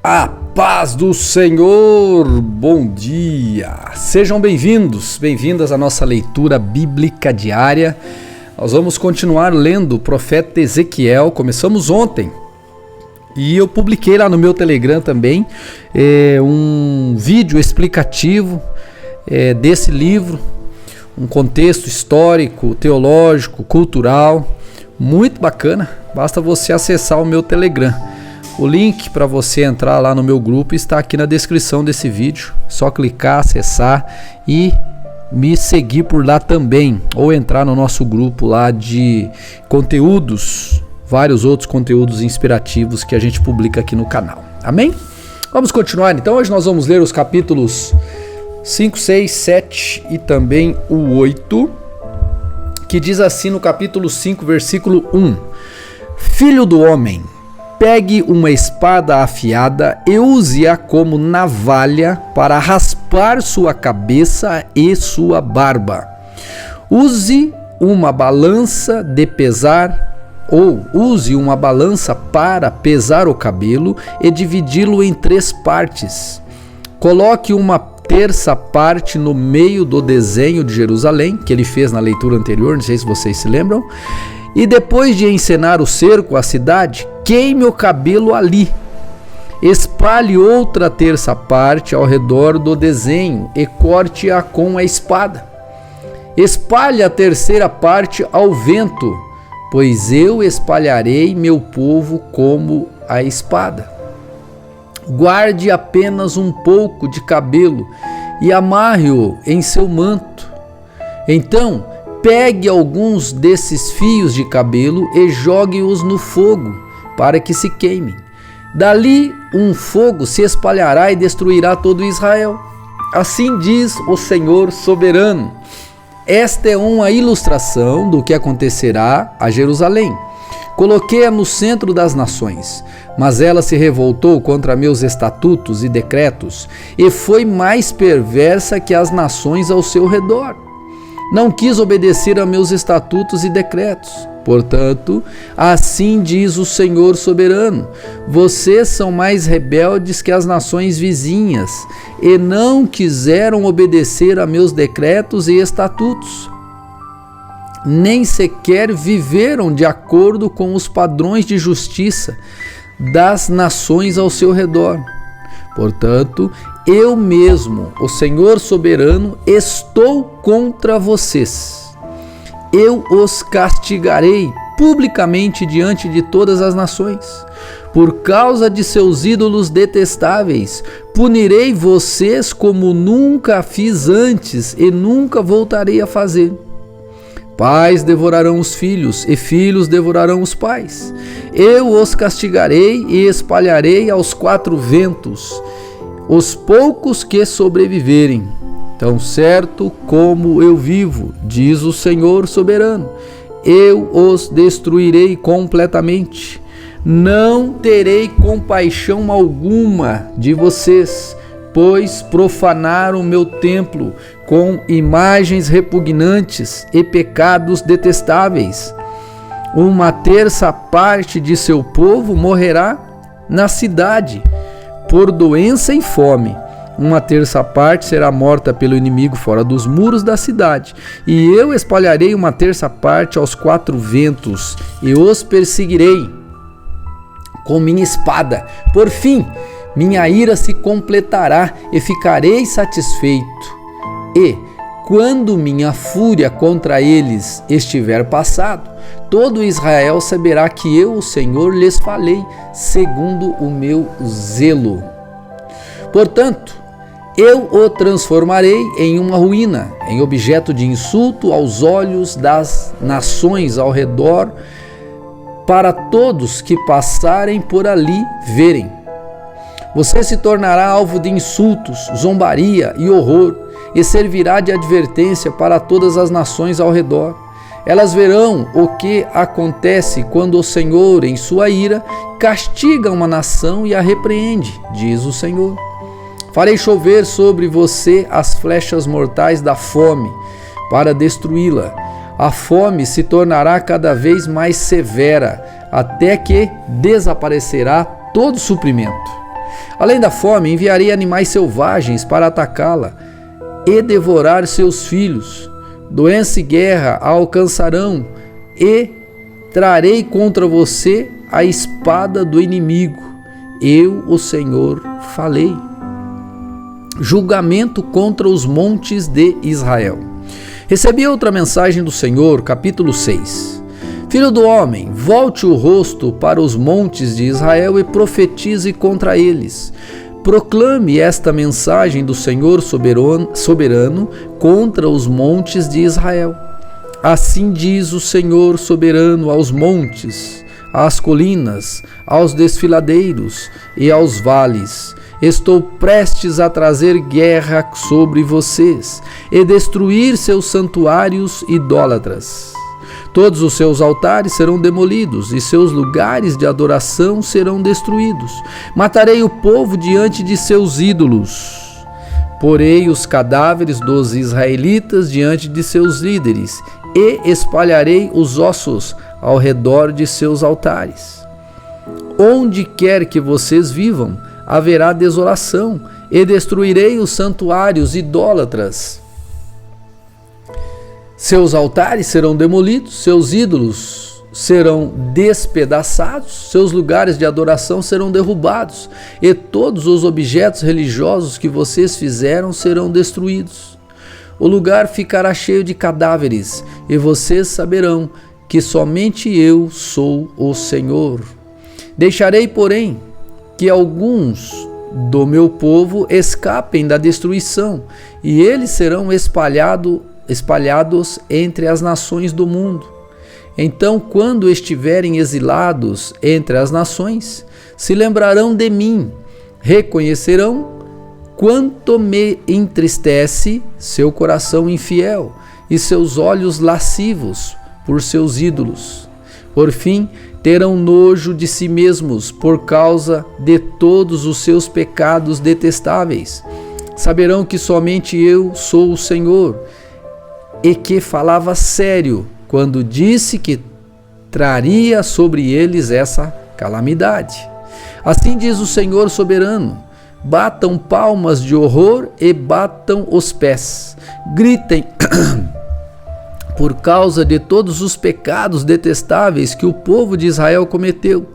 A paz do Senhor, bom dia! Sejam bem-vindas à nossa leitura bíblica diária. Nós vamos continuar lendo o profeta Ezequiel, começamos ontem. E eu publiquei lá no meu Telegram também um vídeo explicativo desse livro, um contexto histórico, teológico, cultural, muito bacana. Basta você acessar o meu Telegram. O link para você entrar lá no meu grupo está aqui na descrição desse vídeo. Só clicar, acessar e me seguir por lá também. Ou entrar no nosso grupo lá de conteúdos, vários outros conteúdos inspirativos que a gente publica aqui no canal. Amém? Vamos continuar então. Hoje nós vamos ler os capítulos 5, 6, 7 e também o 8, que diz assim no capítulo 5, versículo 1. Filho do homem, pegue uma espada afiada e use-a como navalha para raspar sua cabeça e sua barba. Use uma balança de pesar, ou use uma balança para pesar o cabelo e dividi-lo em 3 partes. Coloque uma terça parte no meio do desenho de Jerusalém, que ele fez na leitura anterior, não sei se vocês se lembram. E depois de encenar o cerco à cidade, queime o cabelo ali. Espalhe outra terça parte ao redor do desenho e corte-a com a espada. Espalhe a terceira parte ao vento, pois eu espalharei meu povo como a espada. Guarde apenas um pouco de cabelo e amarre-o em seu manto. Então, pegue alguns desses fios de cabelo e jogue-os no fogo, para que se queimem. Dali um fogo se espalhará e destruirá todo Israel. Assim diz o Senhor soberano. Esta é uma ilustração do que acontecerá a Jerusalém. Coloquei-a no centro das nações, mas ela se revoltou contra meus estatutos e decretos e foi mais perversa que as nações ao seu redor. Não quis obedecer a meus estatutos e decretos. Portanto, assim diz o Senhor soberano: vocês são mais rebeldes que as nações vizinhas e não quiseram obedecer a meus decretos e estatutos. Nem sequer viveram de acordo com os padrões de justiça das nações ao seu redor. Portanto, eu mesmo, o Senhor soberano, estou contra vocês. Eu os castigarei publicamente diante de todas as nações. Por causa de seus ídolos detestáveis, punirei vocês como nunca fiz antes e nunca voltarei a fazer. Pais devorarão os filhos e filhos devorarão os pais. Eu os castigarei e espalharei aos 4 ventos os poucos que sobreviverem. Tão certo como eu vivo, diz o Senhor soberano, eu os destruirei completamente. Não terei compaixão alguma de vocês, pois profanaram o meu templo com imagens repugnantes e pecados detestáveis. Uma terça parte de seu povo morrerá na cidade por doença e fome. Uma terça parte será morta pelo inimigo fora dos muros da cidade. E eu espalharei uma terça parte aos 4 ventos e os perseguirei com minha espada. Por fim, minha ira se completará e ficarei satisfeito. E, quando minha fúria contra eles estiver passado, todo Israel saberá que eu, o Senhor, lhes falei, segundo o meu zelo. Portanto, eu o transformarei em uma ruína, em objeto de insulto aos olhos das nações ao redor, para todos que passarem por ali verem. Você se tornará alvo de insultos, zombaria e horror, e servirá de advertência para todas as nações ao redor. Elas verão o que acontece quando o Senhor, em sua ira, castiga uma nação e a repreende, diz o Senhor. Farei chover sobre você as flechas mortais da fome, para destruí-la. A fome se tornará cada vez mais severa, até que desaparecerá todo suprimento. Além da fome, enviarei animais selvagens para atacá-la e devorar seus filhos. Doença e guerra a alcançarão, e trarei contra você a espada do inimigo. Eu, o Senhor, falei. Julgamento contra os montes de Israel. Recebi outra mensagem do Senhor, capítulo 6. Filho do homem, volte o rosto para os montes de Israel e profetize contra eles. Proclame esta mensagem do Senhor soberano contra os montes de Israel. Assim diz o Senhor soberano aos montes, às colinas, aos desfiladeiros e aos vales: estou prestes a trazer guerra sobre vocês e destruir seus santuários idólatras. Todos os seus altares serão demolidos e seus lugares de adoração serão destruídos. Matarei o povo diante de seus ídolos. Porei os cadáveres dos israelitas diante de seus líderes e espalharei os ossos ao redor de seus altares. Onde quer que vocês vivam, haverá desolação, e destruirei os santuários idólatras. Seus altares serão demolidos, seus ídolos serão despedaçados, seus lugares de adoração serão derrubados, e todos os objetos religiosos que vocês fizeram serão destruídos. O lugar ficará cheio de cadáveres, e vocês saberão que somente eu sou o Senhor. Deixarei, porém, que alguns do meu povo escapem da destruição, e eles serão espalhados entre as nações do mundo. Então, quando estiverem exilados entre as nações, se lembrarão de mim, reconhecerão quanto me entristece seu coração infiel e seus olhos lascivos por seus ídolos. Por fim, terão nojo de si mesmos por causa de todos os seus pecados detestáveis. Saberão que somente eu sou o Senhor, e que falava sério quando disse que traria sobre eles essa calamidade. Assim diz o Senhor soberano: batam palmas de horror e batam os pés, gritem por causa de todos os pecados detestáveis que o povo de Israel cometeu.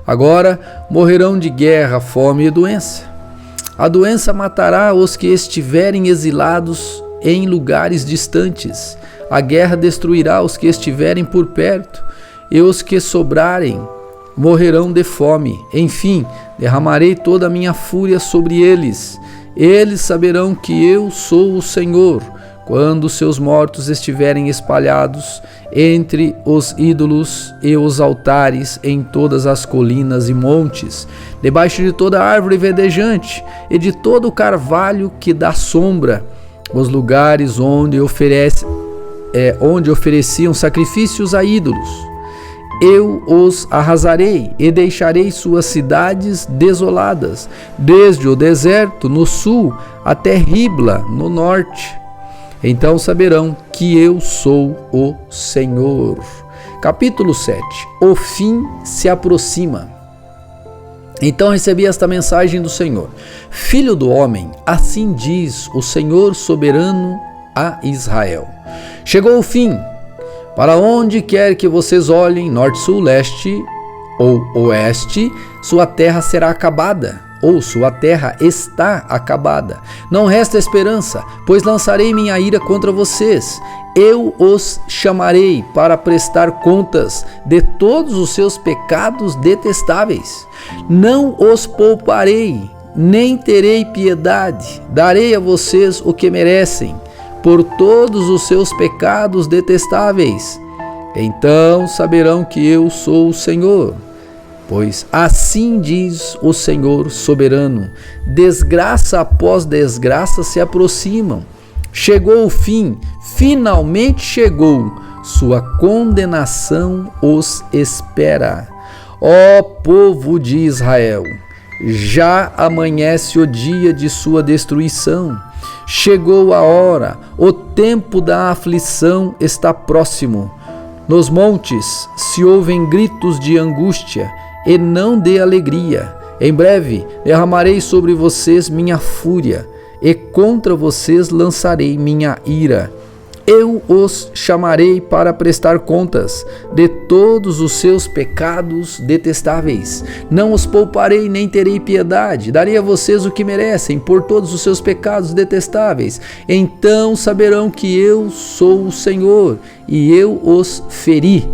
Agora morrerão de guerra, fome e doença. A doença matará os que estiverem exilados em lugares distantes. A guerra destruirá os que estiverem por perto, e os que sobrarem morrerão de fome. Enfim, derramarei toda a minha fúria sobre eles. Eles saberão que eu sou o Senhor, quando seus mortos estiverem espalhados entre os ídolos e os altares em todas as colinas e montes, debaixo de toda árvore verdejante e de todo o carvalho que dá sombra, os lugares onde ofereciam sacrifícios a ídolos. Eu os arrasarei e deixarei suas cidades desoladas, desde o deserto no sul até Ribla no norte. Então saberão que eu sou o Senhor. Capítulo 7. O fim se aproxima. Então recebi esta mensagem do Senhor: Filho do homem, assim diz o Senhor soberano a Israel: chegou o fim. Para onde quer que vocês olhem, norte, sul, leste ou oeste, sua terra será acabada, ou sua terra está acabada. Não resta esperança, pois lançarei minha ira contra vocês. Eu os chamarei para prestar contas de todos os seus pecados detestáveis. Não os pouparei, nem terei piedade. Darei a vocês o que merecem, por todos os seus pecados detestáveis. Então saberão que eu sou o Senhor. Pois assim diz o Senhor soberano: desgraça após desgraça se aproximam. Chegou o fim, finalmente chegou, sua condenação os espera. Ó povo de Israel, já amanhece o dia de sua destruição. Chegou a hora, o tempo da aflição está próximo. Nos montes se ouvem gritos de angústia e não de alegria. Em breve derramarei sobre vocês minha fúria e contra vocês lançarei minha ira. Eu os chamarei para prestar contas de todos os seus pecados detestáveis. Não os pouparei nem terei piedade. Darei a vocês o que merecem por todos os seus pecados detestáveis. Então saberão que eu sou o Senhor e eu os feri.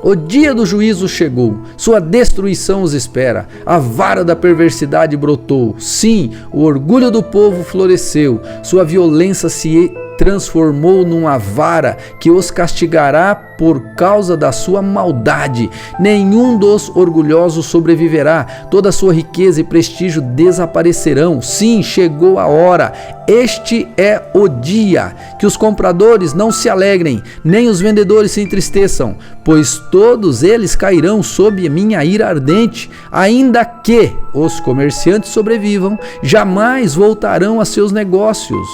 O dia do juízo chegou, sua destruição os espera. A vara da perversidade brotou. Sim, o orgulho do povo floresceu. Sua violência se transformou numa vara que os castigará por causa da sua maldade. Nenhum dos orgulhosos sobreviverá. Toda a sua riqueza e prestígio desaparecerão. Sim, chegou a hora. Este é o dia. Que os compradores não se alegrem, nem os vendedores se entristeçam, pois todos eles cairão sob minha ira ardente. Ainda que os comerciantes sobrevivam, jamais voltarão a seus negócios.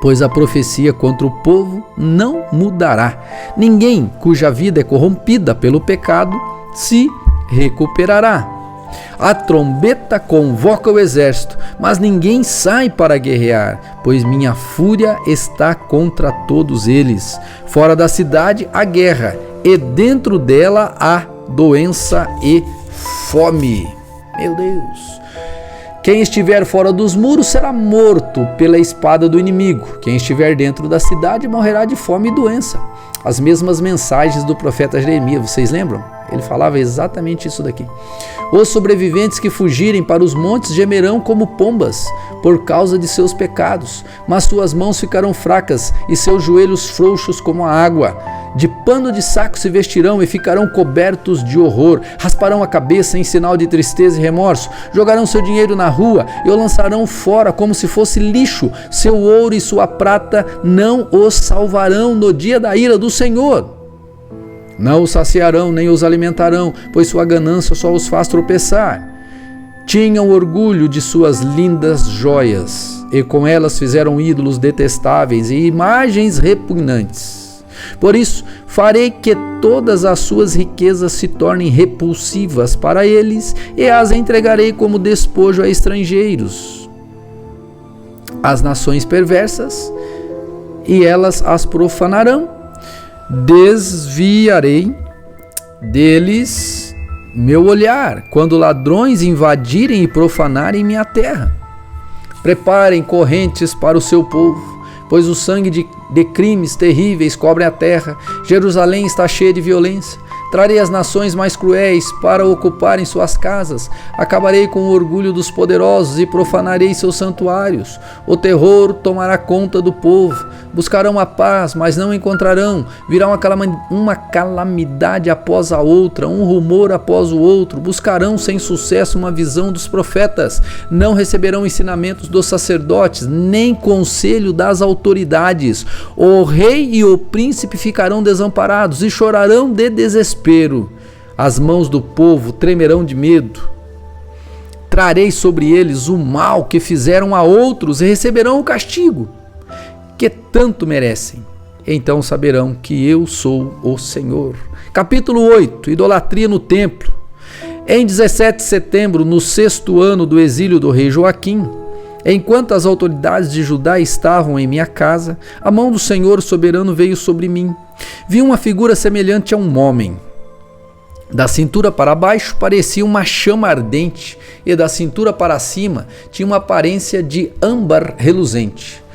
Pois a profecia contra o povo não mudará. Ninguém cuja vida é corrompida pelo pecado se recuperará. A trombeta convoca o exército, mas ninguém sai para guerrear, pois minha fúria está contra todos eles. Fora da cidade há guerra, e dentro dela há doença e fome. Meu Deus! Quem estiver fora dos muros será morto pela espada do inimigo. Quem estiver dentro da cidade morrerá de fome e doença. As mesmas mensagens do profeta Jeremias, vocês lembram? Ele falava exatamente isso daqui. Os sobreviventes que fugirem para os montes gemerão como pombas por causa de seus pecados, mas suas mãos ficarão fracas e seus joelhos frouxos como a água. De pano de saco se vestirão e ficarão cobertos de horror. Rasparão a cabeça em sinal de tristeza e remorso. Jogarão seu dinheiro na rua e o lançarão fora como se fosse lixo. Seu ouro e sua prata não os salvarão no dia da ira do Senhor. Não os saciarão nem os alimentarão, pois sua ganância só os faz tropeçar. Tinham orgulho de suas lindas joias, e com elas fizeram ídolos detestáveis e imagens repugnantes. Por isso, farei que todas as suas riquezas se tornem repulsivas para eles, e as entregarei como despojo a estrangeiros. As nações perversas, e elas as profanarão. Desviarei deles meu olhar, quando ladrões invadirem e profanarem minha terra. Preparem correntes para o seu povo, pois o sangue de crimes terríveis cobre a terra. Jerusalém está cheia de violência. Trarei as nações mais cruéis para ocuparem suas casas. Acabarei com o orgulho dos poderosos e profanarei seus santuários. O terror tomará conta do povo. Buscarão a paz, mas não encontrarão. Virá uma calamidade após a outra, um rumor após o outro. Buscarão sem sucesso uma visão dos profetas. Não receberão ensinamentos dos sacerdotes, nem conselho das autoridades. O rei e o príncipe ficarão desamparados e chorarão de desespero. As mãos do povo tremerão de medo. Trarei sobre eles o mal que fizeram a outros e receberão o castigo que tanto merecem. Então saberão que eu sou o Senhor. Capítulo 8. Idolatria no templo. Em 17 de setembro, no 6º ano do exílio do rei Joaquim, enquanto as autoridades de Judá estavam em minha casa, a mão do Senhor soberano veio sobre mim. Vi uma figura semelhante a um homem. Da cintura para baixo parecia uma chama ardente, e da cintura para cima tinha uma aparência de âmbar reluzente.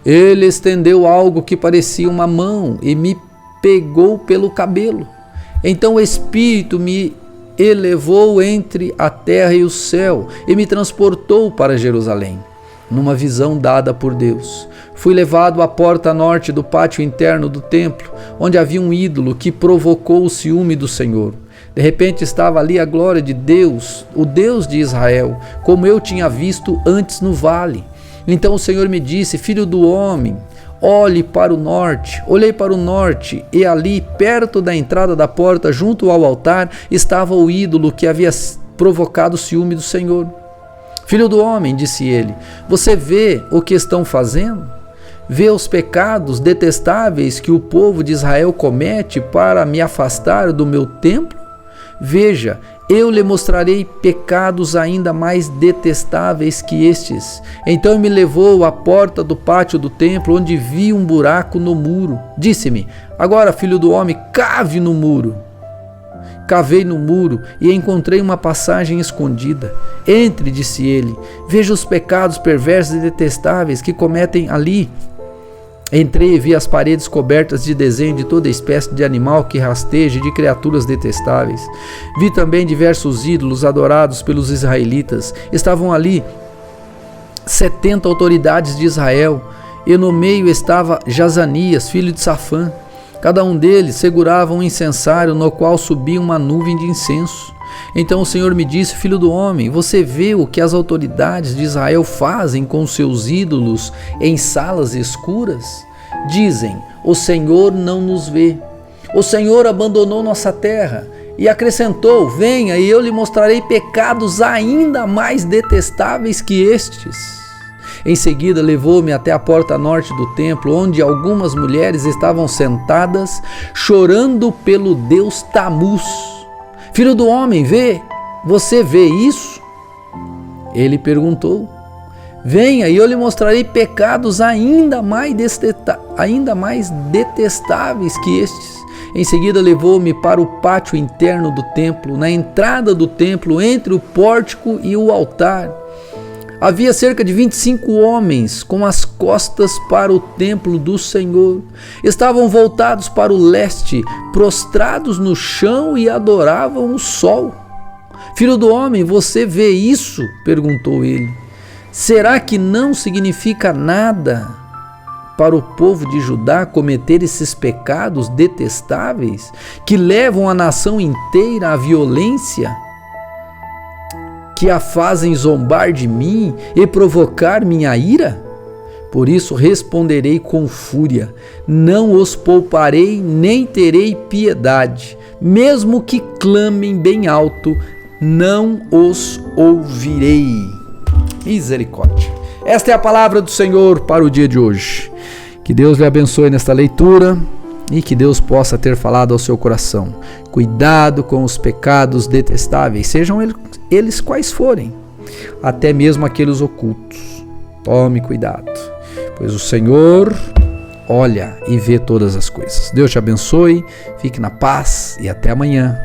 Ele estendeu algo que parecia uma mão e me pegou pelo cabelo. Então o Espírito me elevou entre a terra e o céu e me transportou para Jerusalém. Numa visão dada por Deus, fui levado à porta norte do pátio interno do templo, onde havia um ídolo que provocou o ciúme do Senhor. De repente estava ali a glória de Deus, o Deus de Israel, como eu tinha visto antes no vale. Então o Senhor me disse: filho do homem, olhe para o norte. Olhei para o norte, e ali, perto da entrada da porta, junto ao altar, estava o ídolo que havia provocado o ciúme do Senhor. Filho do homem, disse ele, você vê o que estão fazendo? Vê os pecados detestáveis que o povo de Israel comete para me afastar do meu templo? Veja, eu lhe mostrarei pecados ainda mais detestáveis que estes. Então me levou à porta do pátio do templo, onde vi um buraco no muro. Disse-me: agora, filho do homem, cave no muro. Cavei no muro e encontrei uma passagem escondida. Entre, disse ele, veja os pecados perversos e detestáveis que cometem ali. Entrei e vi as paredes cobertas de desenho de toda espécie de animal que rasteja e de criaturas detestáveis. Vi também diversos ídolos adorados pelos israelitas. Estavam ali 70 autoridades de Israel, e no meio estava Jazanias, filho de Safã. Cada um deles segurava um incensário no qual subia uma nuvem de incenso. Então o Senhor me disse: filho do homem, você vê o que as autoridades de Israel fazem com seus ídolos em salas escuras? Dizem: o Senhor não nos vê. O Senhor abandonou nossa terra. E acrescentou: venha e eu lhe mostrarei pecados ainda mais detestáveis que estes. Em seguida levou-me até a porta norte do templo, onde algumas mulheres estavam sentadas, chorando pelo deus Tamuz. Filho do homem, você vê isso? Ele perguntou: venha e eu lhe mostrarei pecados ainda mais detestáveis que estes. Em seguida levou-me para o pátio interno do templo, na entrada do templo, entre o pórtico e o altar. Havia cerca de 25 homens com as costas para o templo do Senhor. Estavam voltados para o leste, prostrados no chão e adoravam o sol. Filho do homem, você vê isso? Perguntou ele. Será que não significa nada para o povo de Judá cometer esses pecados detestáveis que levam a nação inteira à violência, que a fazem zombar de mim e provocar minha ira? Por isso responderei com fúria, não os pouparei nem terei piedade, mesmo que clamem bem alto, não os ouvirei. Misericórdia. Esta é a palavra do Senhor para o dia de hoje. Que Deus lhe abençoe nesta leitura e que Deus possa ter falado ao seu coração. Cuidado com os pecados detestáveis, sejam eles quais forem, até mesmo aqueles ocultos. Tome cuidado, pois o Senhor olha e vê todas as coisas. Deus te abençoe, fique na paz e até amanhã.